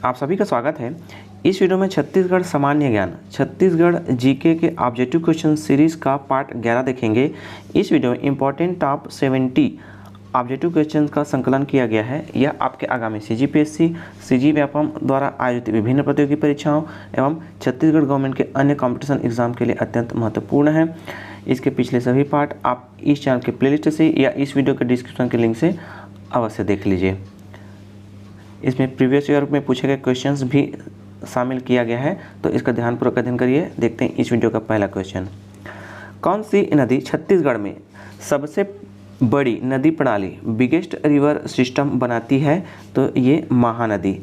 आप सभी का स्वागत है। इस वीडियो में छत्तीसगढ़ सामान्य ज्ञान छत्तीसगढ़ जीके के ऑब्जेक्टिव क्वेश्चन सीरीज़ का पार्ट 11 देखेंगे। इस वीडियो में इम्पोर्टेंट टॉप 70 ऑब्जेक्टिव क्वेश्चन का संकलन किया गया है। यह आपके आगामी CGPSC, CG व्यापम द्वारा आयोजित विभिन्न प्रतियोगी परीक्षाओं एवं छत्तीसगढ़ गवर्नमेंट के अन्य कॉम्पिटिशन एग्जाम के लिए अत्यंत महत्वपूर्ण है। इसके पिछले सभी पार्ट आप इस चैनल के प्लेलिस्ट से या इस वीडियो के डिस्क्रिप्शन के लिंक से अवश्य देख लीजिए। इसमें प्रीवियस ईयर में पूछे गए क्वेश्चंस भी शामिल किया गया है, तो इसका ध्यानपूर्वक अध्ययन करिए। देखते हैं इस वीडियो का पहला क्वेश्चन। कौन सी नदी छत्तीसगढ़ में सबसे बड़ी नदी प्रणाली बिगेस्ट रिवर सिस्टम बनाती है? तो ये महानदी,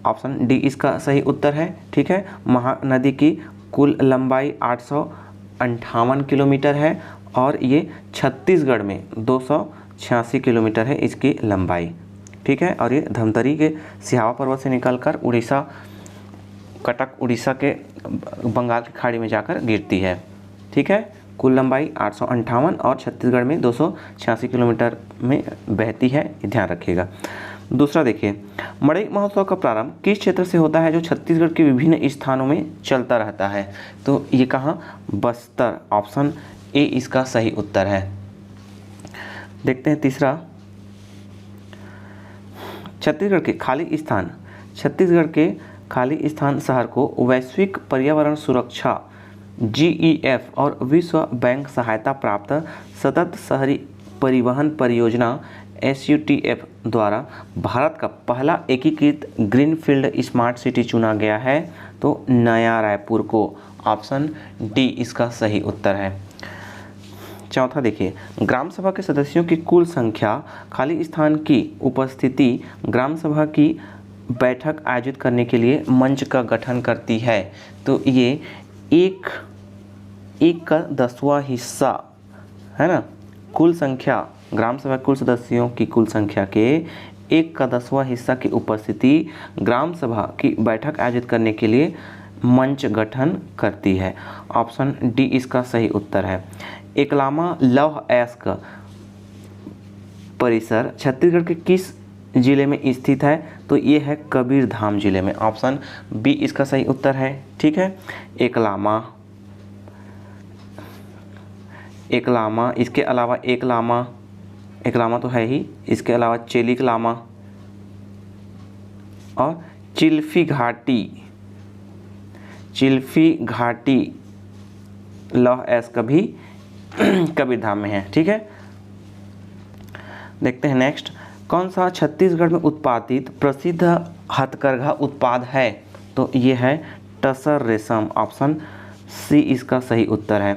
ऑप्शन डी इसका सही उत्तर है। ठीक है, महानदी की कुल लंबाई 858 किलोमीटर है और ये छत्तीसगढ़ में 286 किलोमीटर है इसकी लंबाई। ठीक है, और ये धमतरी के सिहावा पर्वत से निकलकर उड़ीसा, कटक उड़ीसा के बंगाल की खाड़ी में जाकर गिरती है। ठीक है, कुल लंबाई 858 और छत्तीसगढ़ में 286 किलोमीटर में बहती है, ध्यान रखिएगा। दूसरा देखिए, मड़ई महोत्सव का प्रारंभ किस क्षेत्र से होता है जो छत्तीसगढ़ के विभिन्न स्थानों में चलता रहता है? तो ये कहाँ? बस्तर, ऑप्शन ए इसका सही उत्तर है। देखते हैं तीसरा, छत्तीसगढ़ के खाली स्थान शहर को वैश्विक पर्यावरण सुरक्षा GEF और विश्व बैंक सहायता प्राप्त सतत शहरी परिवहन परियोजना SUTF द्वारा भारत का पहला एकीकृत ग्रीनफील्ड स्मार्ट सिटी चुना गया है। तो नया रायपुर को, ऑप्शन डी इसका सही उत्तर है। चौथा देखिए, ग्राम सभा के सदस्यों की कुल संख्या खाली स्थान की उपस्थिति ग्राम सभा की बैठक आयोजित करने के लिए मंच का गठन करती है। तो ये एक का 10वां हिस्सा है ना, कुल संख्या ग्राम सभा कुल सदस्यों की कुल संख्या के 1 का 10वां हिस्सा की उपस्थिति ग्राम सभा की बैठक आयोजित करने के लिए मंच गठन करती है। ऑप्शन डी इसका सही उत्तर है। एकलामा लौह अयस्क परिसर छत्तीसगढ़ के किस जिले में स्थित है? तो ये है कबीरधाम जिले में, ऑप्शन बी इसका सही उत्तर है। ठीक है, एकलामा, इसके अलावा एकलामा तो है ही, इसके अलावा चेलिकलामा और चिल्फी घाटी लौह अयस्क भी कबीरधाम में है। ठीक है, देखते हैं नेक्स्ट, कौन सा छत्तीसगढ़ में उत्पादित प्रसिद्ध हथकरघा उत्पाद है? तो ये है टसर रेशम, ऑप्शन सी इसका सही उत्तर है।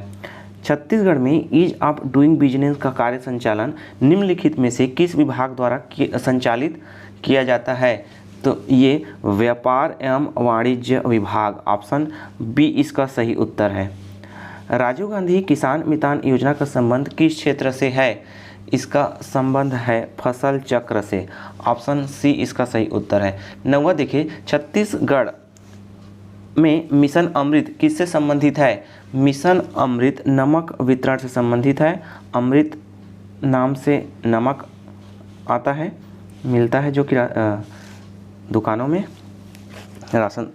छत्तीसगढ़ में ईज ऑफ डूइंग बिजनेस का कार्य संचालन निम्नलिखित में से किस विभाग द्वारा संचालित किया जाता है? तो ये व्यापार एवं वाणिज्य विभाग, ऑप्शन बी इसका सही उत्तर है। राजीव गांधी किसान मितान योजना का संबंध किस क्षेत्र से है? इसका संबंध है फसल चक्र से, ऑप्शन सी इसका सही उत्तर है। 9वां देखिए, छत्तीसगढ़ में मिशन अमृत किससे संबंधित है? मिशन अमृत नमक वितरण से संबंधित है। अमृत नाम से नमक आता है, मिलता है जो कि दुकानों में, राशन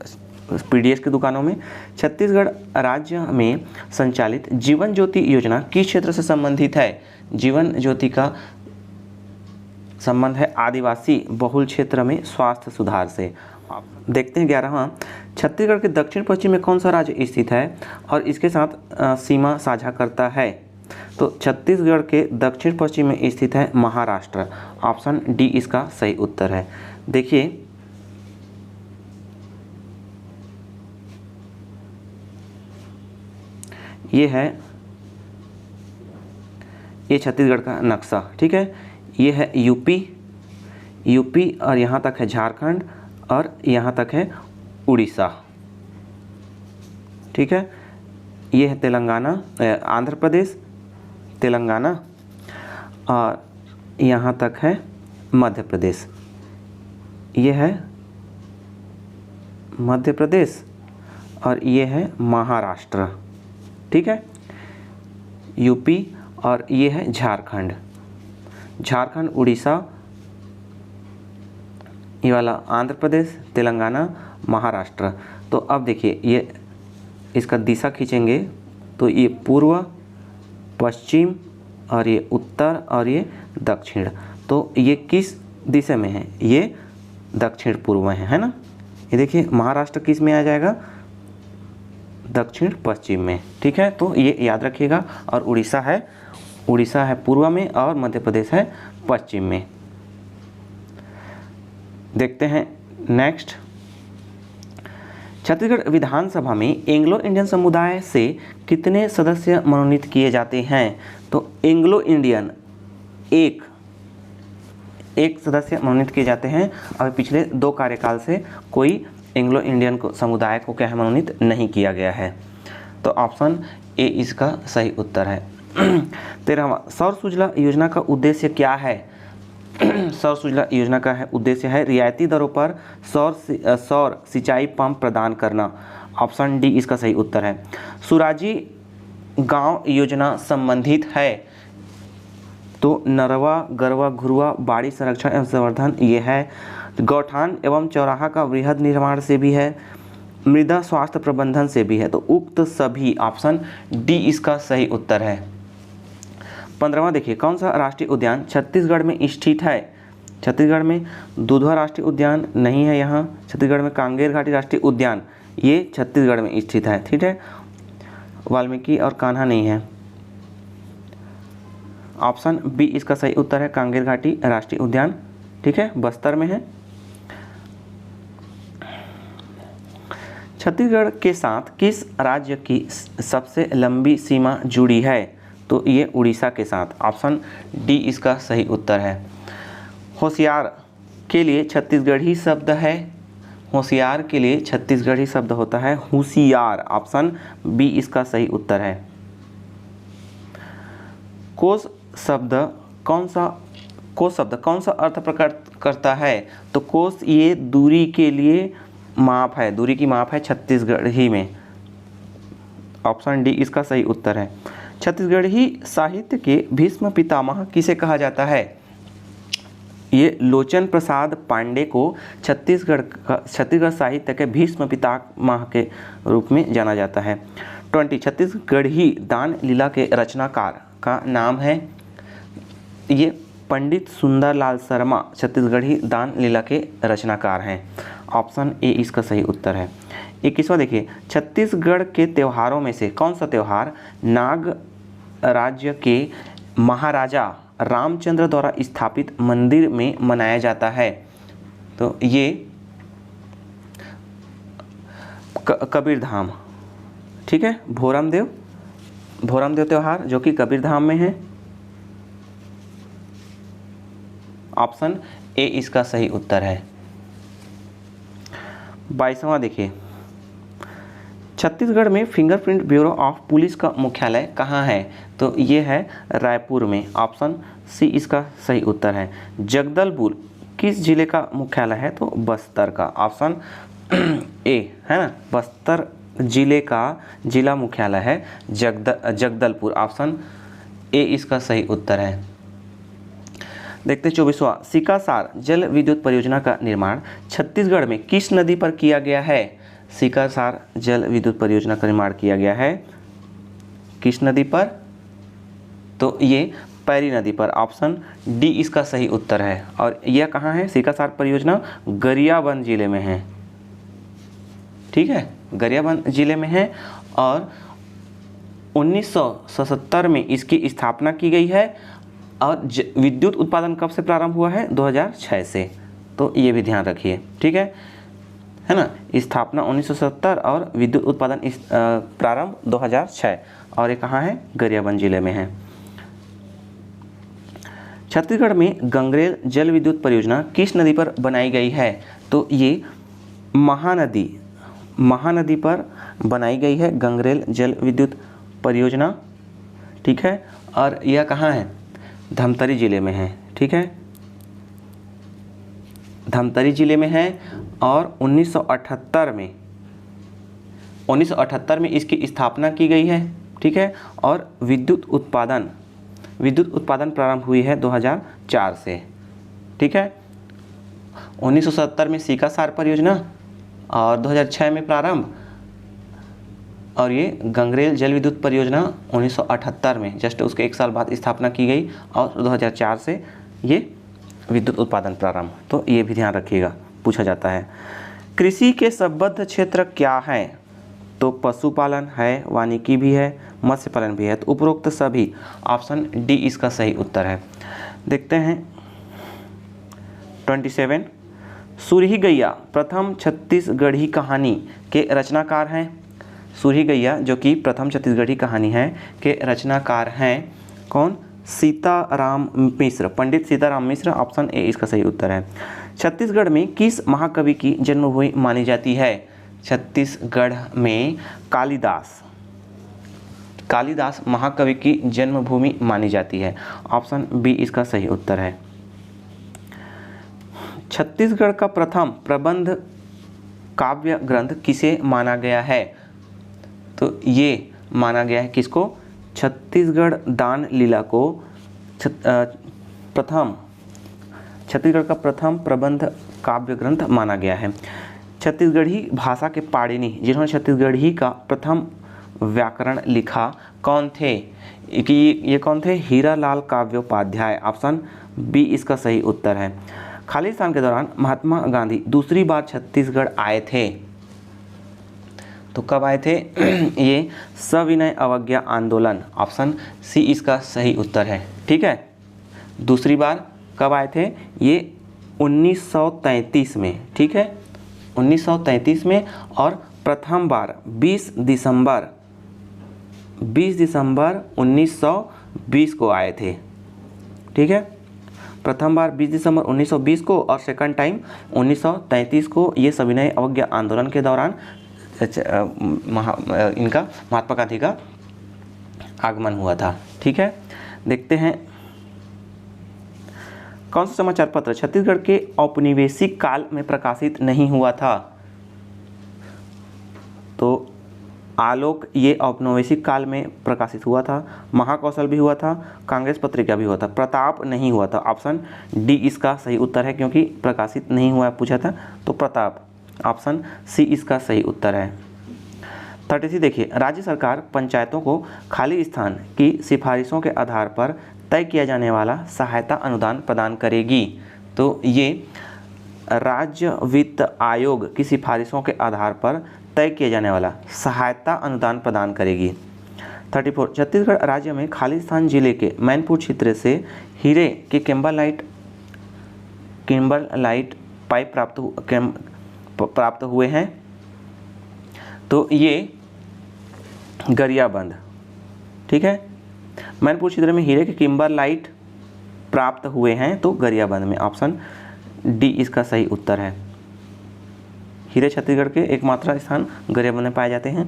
PDS की दुकानों में। छत्तीसगढ़ राज्य में संचालित जीवन ज्योति योजना किस क्षेत्र से संबंधित है? जीवन ज्योति का संबंध है आदिवासी बहुल क्षेत्र में स्वास्थ्य सुधार से। देखते हैं 11वां, छत्तीसगढ़ के दक्षिण पश्चिम में कौन सा राज्य स्थित है और इसके साथ सीमा साझा करता है? तो छत्तीसगढ़ के दक्षिण पश्चिम में स्थित है महाराष्ट्र, ऑप्शन डी इसका सही उत्तर है। देखिए, ये छत्तीसगढ़ का नक्शा। ठीक है, ये है यूपी और यहाँ तक है झारखंड और यहाँ तक है उड़ीसा। ठीक है, ये है तेलंगाना, आंध्र प्रदेश, तेलंगाना और यहाँ तक है मध्य प्रदेश। ये है मध्य प्रदेश और ये है महाराष्ट्र। ठीक है, यूपी और ये है झारखंड, उड़ीसा ये वाला आंध्र प्रदेश, तेलंगाना, महाराष्ट्र। तो अब देखिए ये इसका दिशा खींचेंगे तो ये पूर्व, पश्चिम और ये उत्तर और ये दक्षिण। तो ये किस दिशा में है? ये दक्षिण पूर्व में है ना। ये देखिए महाराष्ट्र किस में आ जाएगा? दक्षिण पश्चिम में। ठीक है, तो ये याद रखिएगा। और उड़ीसा है पूर्व में और मध्य प्रदेश है पश्चिम में। देखते हैं नेक्स्ट। छत्तीसगढ़ विधानसभा में एंग्लो इंडियन समुदाय से कितने सदस्य मनोनीत किए जाते हैं? तो एंग्लो इंडियन एक सदस्य मनोनीत किए जाते हैं। और पिछले 2 कार्यकाल से कोई एंग्लो इंडियन समुदाय को क्या है, मनोनीत नहीं किया गया है। तो ऑप्शन ए इसका सही उत्तर है। 13वां, सौर सूजला योजना का उद्देश्य क्या है? सौर सूजला योजना का उद्देश्य है रियायती दरों पर सौर सिंचाई पंप प्रदान करना। ऑप्शन डी इसका सही उत्तर है। सुराजी गांव योजना संबंधित है तो नरवा, गरवा, घुरवा, बाड़ी संरक्षण एवं संवर्धन ये है। गौठान एवं चौराहा का वृहद निर्माण से भी है, मृदा स्वास्थ्य प्रबंधन से भी है। तो उक्त सभी, ऑप्शन डी इसका सही उत्तर है। 15वां देखिए, कौन सा राष्ट्रीय उद्यान छत्तीसगढ़ में स्थित है? छत्तीसगढ़ में दुधवा राष्ट्रीय उद्यान नहीं है यहाँ। छत्तीसगढ़ में कांगेर घाटी राष्ट्रीय उद्यान ये छत्तीसगढ़ में स्थित है। ठीक है, वाल्मीकि और कान्हा नहीं है। ऑप्शन बी इसका सही उत्तर है, कांगेर घाटी राष्ट्रीय उद्यान। ठीक है, बस्तर में है। छत्तीसगढ़ के साथ किस राज्य की सबसे लंबी सीमा जुड़ी है? तो ये उड़ीसा के साथ। ऑप्शन डी इसका सही उत्तर है। होशियार के लिए छत्तीसगढ़ी शब्द है। होशियार के लिए छत्तीसगढ़ी शब्द होता है होशियार। ऑप्शन बी इसका सही उत्तर है। कोस शब्द कौन सा अर्थ प्रकट करता है? तो कोस ये दूरी के लिए माप है, दूरी की माप है छत्तीसगढ़ी में। ऑप्शन डी इसका सही उत्तर है। छत्तीसगढ़ी साहित्य के भीष्म पितामह किसे कहा जाता है? ये लोचन प्रसाद पांडे को छत्तीसगढ़ साहित्य के भीष्म पितामह के रूप में जाना जाता है। 20 छत्तीसगढ़ी दान लीला के रचनाकार का नाम है? ये पंडित सुंदरलाल शर्मा छत्तीसगढ़ी दान लीला के रचनाकार हैं। ऑप्शन ए इसका सही उत्तर है। 21वां देखिए, छत्तीसगढ़ के त्योहारों में से कौन सा त्योहार नाग राज्य के महाराजा रामचंद्र द्वारा स्थापित मंदिर में मनाया जाता है? तो ये कबीरधाम। ठीक है, भोरम देव त्योहार जो कि कबीरधाम में है। ऑप्शन ए इसका सही उत्तर है। 22वां देखिए, छत्तीसगढ़ में फिंगरप्रिंट ब्यूरो ऑफ पुलिस का मुख्यालय कहाँ है? तो ये है रायपुर में। ऑप्शन सी इसका सही उत्तर है। जगदलपुर किस जिले का मुख्यालय है? तो बस्तर का। ऑप्शन ए है ना, बस्तर जिले का जिला मुख्यालय है जगदलपुर। ऑप्शन ए इसका सही उत्तर है। देखते 24वां, सिकासार जल विद्युत परियोजना का निर्माण छत्तीसगढ़ में किस नदी पर किया गया है? सिकासार जल विद्युत परियोजना का निर्माण किया गया है किस नदी पर? तो ये पैरी नदी पर। ऑप्शन डी इसका सही उत्तर है। और यह कहाँ है? सिकासार परियोजना गरियाबंद जिले में है। ठीक है, गरियाबंद जिले में है। और 1977 में इसकी स्थापना की गई है। और विद्युत उत्पादन कब से प्रारंभ हुआ है? 2006 से। तो ये भी ध्यान रखिए। ठीक है ना, स्थापना 1970 और विद्युत उत्पादन प्रारंभ 2006। और ये कहाँ है? गरियाबंद जिले में है। छत्तीसगढ़ में गंगरेल जल विद्युत परियोजना किस नदी पर बनाई गई है? तो ये महानदी पर बनाई गई है गंगरेल जल विद्युत परियोजना। ठीक है, और यह कहाँ है? धमतरी जिले में है। ठीक है, धमतरी जिले में है। और 1978 में इसकी स्थापना की गई है। ठीक है, और विद्युत उत्पादन प्रारंभ हुई है 2004 से। ठीक है, 1970 में सीकासार परियोजना और 2006 में प्रारंभ, और ये गंगरेल जल विद्युत परियोजना 1978 में, जस्ट उसके 1 साल बाद स्थापना की गई, और 2004 से ये विद्युत उत्पादन प्रारंभ। तो ये भी ध्यान रखिएगा, पूछा जाता है। कृषि के संबद्ध क्षेत्र क्या है? तो पशुपालन है, वानिकी भी है, मत्स्य पालन भी है। तो उपरोक्त सभी, ऑप्शन डी इसका सही उत्तर है। देखते हैं 27, सुरही गैया प्रथम छत्तीसगढ़ी कहानी के रचनाकार हैं। सुरही गैया जो कि प्रथम छत्तीसगढ़ी कहानी है के रचनाकार हैं कौन? सीताराम मिश्र, पंडित सीताराम मिश्र। ऑप्शन ए इसका सही उत्तर है। छत्तीसगढ़ में किस महाकवि की जन्मभूमि मानी जाती है? छत्तीसगढ़ में कालिदास महाकवि की जन्मभूमि मानी जाती है। ऑप्शन बी इसका सही उत्तर है। छत्तीसगढ़ का प्रथम प्रबंध काव्य ग्रंथ किसे माना गया है? तो ये माना गया है किसको? छत्तीसगढ़ दान लीला को छत्तीसगढ़ का प्रथम प्रबंध काव्य ग्रंथ माना गया है। छत्तीसगढ़ी भाषा के पाणिनि जिन्होंने छत्तीसगढ़ी का प्रथम व्याकरण लिखा कौन थे? कि ये कौन थे? हीरालाल काव्योपाध्याय। ऑप्शन बी इसका सही उत्तर है। खालिस्तान के दौरान महात्मा गांधी दूसरी बार छत्तीसगढ़ आए थे, तो कब आए थे? ये सविनय अवज्ञा आंदोलन, ऑप्शन सी इसका सही उत्तर है। ठीक है, दूसरी बार कब आए थे? ये 1933 में। ठीक है, 1933 में, और प्रथम बार 20 दिसंबर 1920 को आए थे। ठीक है, प्रथम बार 20 दिसंबर 1920 को, और सेकंड टाइम 1933 को। ये सविनय अवज्ञा आंदोलन के दौरान इनका महात्मा गांधी का आगमन हुआ था। ठीक है, देखते हैं कौन सा समाचार पत्र छत्तीसगढ़ के औपनिवेशिक काल में प्रकाशित नहीं हुआ था? तो आलोक ये औपनिवेशिक काल में प्रकाशित हुआ था, महाकौशल भी हुआ था, कांग्रेस पत्रिका भी हुआ था, प्रताप नहीं हुआ था। ऑप्शन डी इसका सही उत्तर है, क्योंकि प्रकाशित नहीं हुआ पूछा था, तो प्रताप। ऑप्शन सी इसका सही उत्तर है। 33 देखिए, राज्य सरकार पंचायतों को खाली स्थान की सिफारिशों के आधार पर तय किया जाने वाला सहायता अनुदान प्रदान करेगी। तो ये राज्य वित्त आयोग की सिफारिशों के आधार पर तय किया जाने वाला सहायता अनुदान प्रदान करेगी। 34 छत्तीसगढ़ राज्य में खाली स्थान जिले के मैनपुर क्षेत्र से हीरे के किम्बरलाइट पाइप प्राप्त हुए हैं। तो ये गरियाबंद, ठीक है, मैनपुर क्षेत्र में हीरे के किम्बरलाइट प्राप्त हुए हैं, तो गरियाबंद में। ऑप्शन डी इसका सही उत्तर है। हीरे छत्तीसगढ़ के एकमात्र स्थान गरियाबंद में पाए जाते हैं।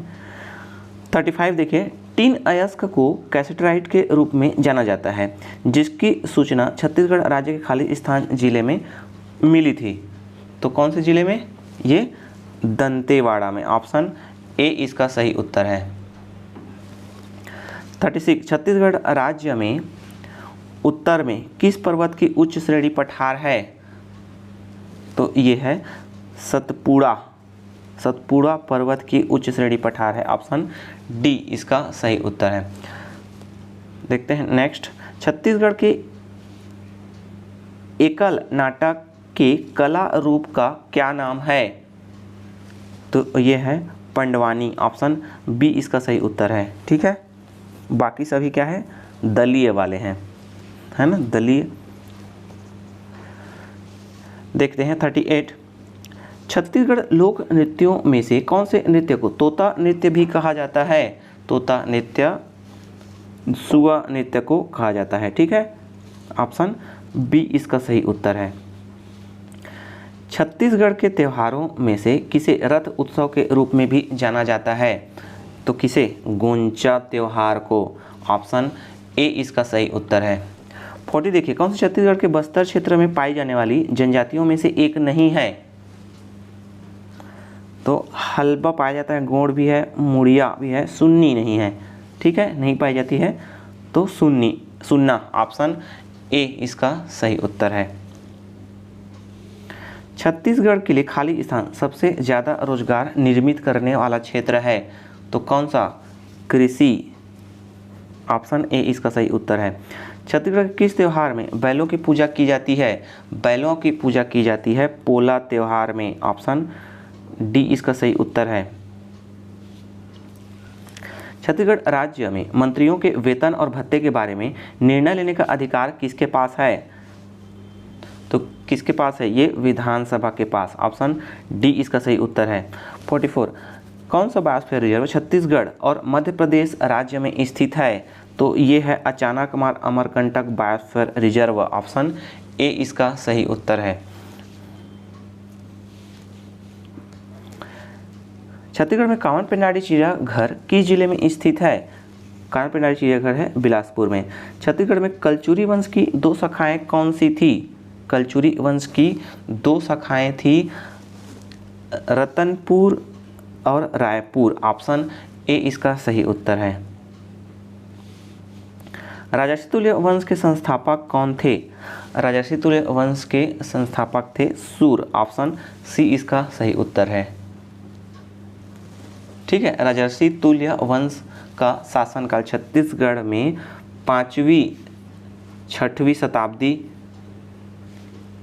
35 देखिए, टिन अयस्क को कैसेटराइट के रूप में जाना जाता है, जिसकी सूचना छत्तीसगढ़ राज्य के खाली स्थान जिले में मिली थी। तो कौन से जिले में? ये दंतेवाड़ा में। ऑप्शन ए इसका सही उत्तर है। 36 छत्तीसगढ़ राज्य में उत्तर में किस पर्वत की उच्च श्रेणी पठार है? तो ये है सतपुड़ा पर्वत की उच्च श्रेणी पठार है। ऑप्शन डी इसका सही उत्तर है। देखते हैं नेक्स्ट, छत्तीसगढ़ के एकल नाटक के कला रूप का क्या नाम है? तो ये है पंडवानी। ऑप्शन बी इसका सही उत्तर है। ठीक है, बाकी सभी क्या है? दलीय वाले हैं, है ना, दलीय। देखते हैं 38 छत्तीसगढ़ लोक नृत्यों में से कौन से नृत्य को तोता नृत्य भी कहा जाता है? तोता नृत्य सुआ नृत्य को कहा जाता है। ठीक है, ऑप्शन बी इसका सही उत्तर है। छत्तीसगढ़ के त्योहारों में से किसे रथ उत्सव के रूप में भी जाना जाता है? तो किसे? गोंचा त्योहार को। ऑप्शन ए इसका सही उत्तर है। 40 देखिए, कौन से छत्तीसगढ़ के बस्तर क्षेत्र में पाई जाने वाली जनजातियों में से एक नहीं है? तो हल्बा पाया जाता है, गोंड भी है, मुड़िया भी है, सुन्नी नहीं है। ठीक है, नहीं पाई जाती है, तो सुन्ना। ऑप्शन ए इसका सही उत्तर है। छत्तीसगढ़ के लिए खाली स्थान सबसे ज़्यादा रोजगार निर्मित करने वाला क्षेत्र है तो कौन सा? कृषि। ऑप्शन ए इसका सही उत्तर है। छत्तीसगढ़ के किस त्यौहार में बैलों की पूजा की जाती है? बैलों की पूजा की जाती है पोला त्यौहार में। ऑप्शन डी इसका सही उत्तर है। छत्तीसगढ़ राज्य में मंत्रियों के वेतन और भत्ते के बारे में निर्णय लेने का अधिकार किसके पास है? तो किसके पास है? ये विधानसभा के पास। ऑप्शन डी इसका सही उत्तर है। 44 कौन सा बायोस्फीयर रिजर्व छत्तीसगढ़ और मध्य प्रदेश राज्य में स्थित है? तो ये है Achanakmar Amarkantak biosphere reserve. Option A इसका सही उत्तर है। छत्तीसगढ़ में कावन पेंडारी चिड़ियाघर किस जिले में स्थित है? कावन पेंडारी चिड़ियाघर है बिलासपुर में। छत्तीसगढ़ में कलचुरी वंश की 2 शाखाएं कौन सी थी? कलचुरी वंश की 2 शाखाएं थी रतनपुर और रायपुर। ऑप्शन ए इसका सही उत्तर है। राजर्षि तुल्य वंश के संस्थापक कौन थे? राजर्षि तुल्य वंश के संस्थापक थे सूर। ऑप्शन सी इसका सही उत्तर है। ठीक है, राजर्षि तुल्य वंश का शासनकाल छत्तीसगढ़ में 5वीं-6वीं शताब्दी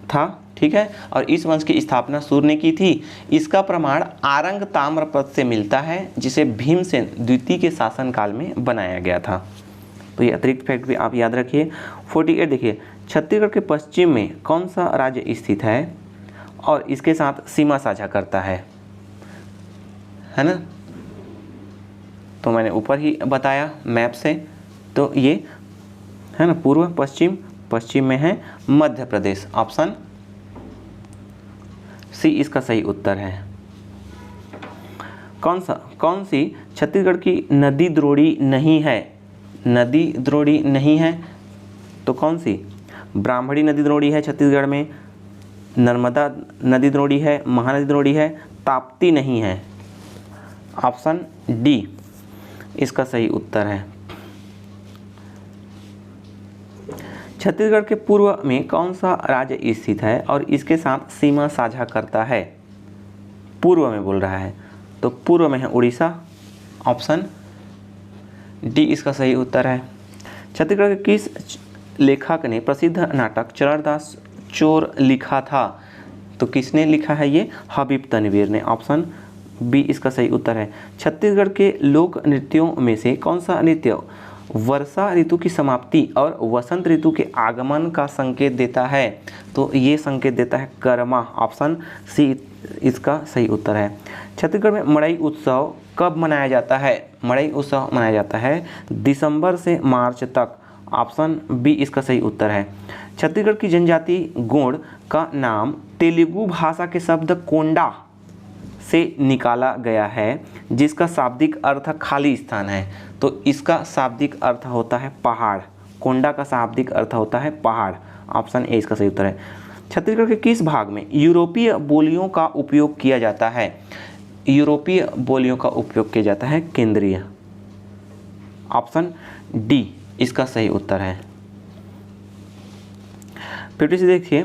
था। ठीक है, और इस वंश की स्थापना सूर ने की थी। इसका प्रमाण आरंग ताम्रपत्र से मिलता है जिसे भीमसेन द्वितीय के शासनकाल में बनाया गया था। तो ये अतिरिक्त फैक्ट भी आप याद रखिए। 48 देखिए, छत्तीसगढ़ के पश्चिम में कौन सा राज्य स्थित है और इसके साथ सीमा साझा करता है ना? तो मैंने ऊपर ही बताया मैप से। तो ये है ना पूर्व पश्चिम, पश्चिम में है मध्य प्रदेश। ऑप्शन सी इसका सही उत्तर है। कौन सी छत्तीसगढ़ की नदी द्रोणी नहीं है? नदी द्रोणी नहीं है तो कौन सी? ब्राह्मणी नदी द्रोणी है छत्तीसगढ़ में, नर्मदा नदी द्रोणी है, महानदी द्रोणी है, ताप्ती नहीं है। ऑप्शन डी इसका सही उत्तर है। छत्तीसगढ़ के पूर्व में कौन सा राज्य स्थित है और इसके साथ सीमा साझा करता है? पूर्व में बोल रहा है तो पूर्व में है उड़ीसा। ऑप्शन डी इसका सही उत्तर है। छत्तीसगढ़ के किस लेखक ने प्रसिद्ध नाटक चरणदास चोर लिखा था? तो किसने लिखा है ये? हबीब तनवीर ने। ऑप्शन बी इसका सही उत्तर है। छत्तीसगढ़ के लोक नृत्यों में से कौन सा नृत्य वर्षा ऋतु की समाप्ति और वसंत ऋतु के आगमन का संकेत देता है? तो ये संकेत देता है करमा। ऑप्शन सी इसका सही उत्तर है। छत्तीसगढ़ में मड़ई उत्सव कब मनाया जाता है? मड़ई उत्सव मनाया जाता है दिसंबर से मार्च तक। ऑप्शन बी इसका सही उत्तर है। छत्तीसगढ़ की जनजाति गोंड का नाम तेलुगु भाषा के शब्द कोंडा से निकाला गया है जिसका शाब्दिक अर्थ खाली स्थान है। तो इसका शाब्दिक अर्थ होता है पहाड़। कोंडा का शाब्दिक अर्थ होता है पहाड़। ऑप्शन ए इसका सही उत्तर है। छत्तीसगढ़ के किस भाग में यूरोपीय बोलियों का उपयोग किया जाता है? यूरोपीय बोलियों का उपयोग किया जाता है केंद्रीय। ऑप्शन डी इसका सही उत्तर है। 56 देखिए,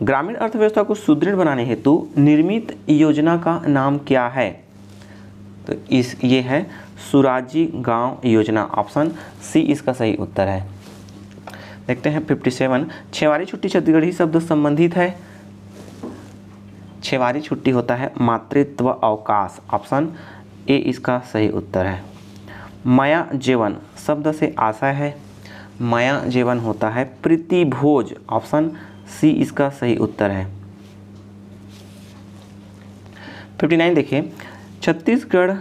ग्रामीण अर्थव्यवस्था को सुदृढ़ बनाने हेतु निर्मित योजना का नाम क्या है? तो ये है सुराजी गांव योजना। ऑप्शन सी इसका सही उत्तर है। देखते हैं 57, छेवारी छुट्टी छत्तीसगढ़ी शब्द संबंधित है। छेवारी छुट्टी होता है मातृत्व अवकाश। ऑप्शन ए इसका सही उत्तर है। माया जीवन शब्द से आशय है। माया जीवन होता है प्रीति भोज। ऑप्शन सी इसका सही उत्तर है। 59 देखिए, छत्तीसगढ़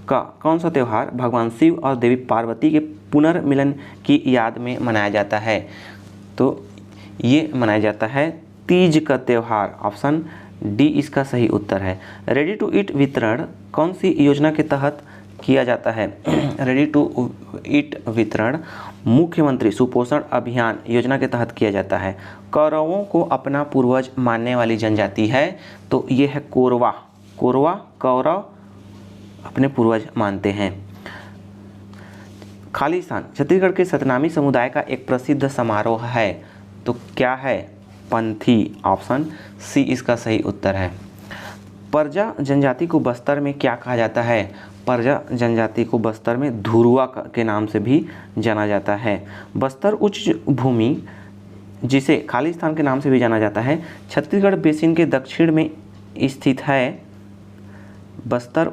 का कौन सा त्यौहार भगवान शिव और देवी पार्वती के पुनर्मिलन की याद में मनाया जाता है? तो ये मनाया जाता है तीज का त्यौहार। ऑप्शन डी इसका सही उत्तर है। रेडी टू ईट वितरण कौन सी योजना के तहत किया जाता है? रेडी टू ईट वितरण मुख्यमंत्री सुपोषण अभियान योजना के तहत किया जाता है। कौरवों को अपना पूर्वज मानने वाली जनजाति है तो ये है कोरवा। कोरवा कौरव अपने पूर्वज मानते हैं। खालिस्तान छत्तीसगढ़ के सतनामी समुदाय का एक प्रसिद्ध समारोह है तो क्या है? पंथी, ऑप्शन सी इसका सही उत्तर है। परजा जनजाति को बस्तर में क्या कहा जाता है? परजा जनजाति को बस्तर में धुरुआ के नाम से भी जाना जाता है। बस्तर उच्च भूमि, जिसे खालिस्तान के नाम से भी जाना जाता है, छत्तीसगढ़ बेसिन के दक्षिण में स्थित है। बस्तर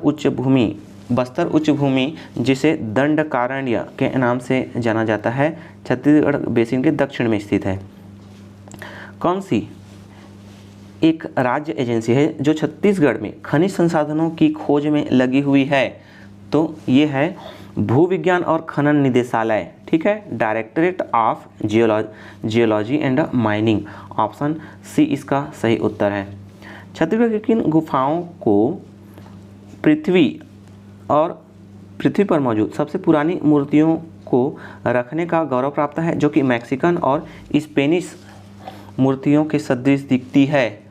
उच्च भूमि जिसे दंडकारण्य के नाम से जाना जाता है, छत्तीसगढ़ बेसिन के दक्षिण में स्थित है। कौन सी एक राज्य एजेंसी है जो छत्तीसगढ़ में खनिज संसाधनों की खोज में लगी हुई है? तो ये है भूविज्ञान और खनन निदेशालय, ठीक है, directorate of geology and mining, option C इसका सही उत्तर है। छत्तीसगढ़ की किन गुफाओं को पृथ्वी पर मौजूद सबसे पुरानी मूर्तियों को रखने का गौरव प्राप्त है, जो कि मैक्सिकन और स्पेनिश मूर्तियों के सदृश दिखती है?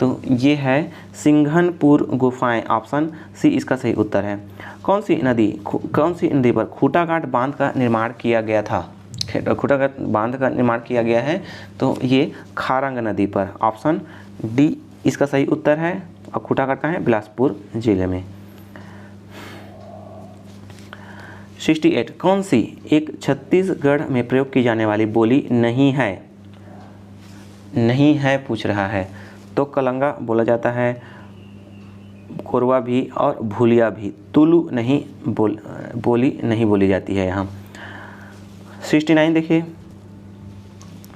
तो ये है सिंघनपुर गुफाएं, ऑप्शन सी इसका सही उत्तर है। कौन सी नदी पर खूटाघाट बांध का निर्माण किया गया था? खूटाघाट बांध का निर्माण किया गया है, तो ये खारंग नदी पर, ऑप्शन डी इसका सही उत्तर है। और खूटाघाट कहाँ है? बिलासपुर जिले में। 68 कौन सी एक छत्तीसगढ़ में प्रयोग की जाने वाली बोली नहीं है पूछ रहा है? तो कलंगा बोला जाता है, कोरवा भी और भूलिया भी। तुलु बोली नहीं बोली जाती है यहाँ। 69 देखिए,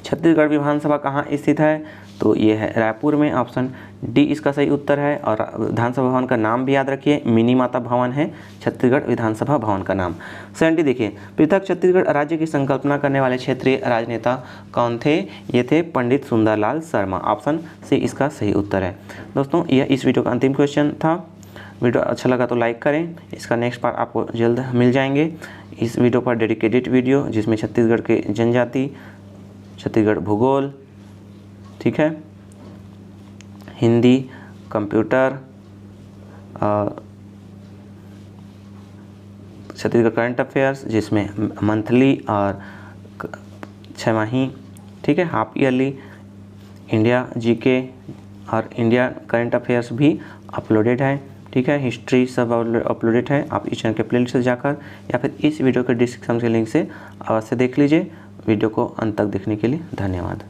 छत्तीसगढ़ विधानसभा कहाँ स्थित है? तो ये है रायपुर में, ऑप्शन डी इसका सही उत्तर है। और विधानसभा भवन का नाम भी याद रखिए, मिनी माता भवन है छत्तीसगढ़ विधानसभा भवन का नाम। 70 देखिए, पृथक छत्तीसगढ़ राज्य की संकल्पना करने वाले क्षेत्रीय राजनेता कौन थे? ये थे पंडित सुंदरलाल शर्मा, ऑप्शन सी इसका सही उत्तर है। दोस्तों, यह इस वीडियो का अंतिम क्वेश्चन था। वीडियो अच्छा लगा तो लाइक करें। इसका नेक्स्ट पार्ट आपको जल्द मिल जाएंगे। इस वीडियो पर डेडिकेटेड वीडियो जिसमें छत्तीसगढ़ के जनजाति, छत्तीसगढ़ भूगोल, ठीक है, Hindi, computer, Chhattisgarh current affairs जिसमें मंथली और 6 माही, ठीक है, हाफ ईयरली, इंडिया जीके और इंडिया करंट अफेयर्स भी अपलोडेड है, ठीक है, हिस्ट्री सब अपलोडेड है। आप इस चैनल के प्लेलिस्ट से जाकर या फिर इस वीडियो के डिस्क्रिप्शन के लिंक से अवश्य देख लीजिए। वीडियो को अंत तक देखने के लिए धन्यवाद।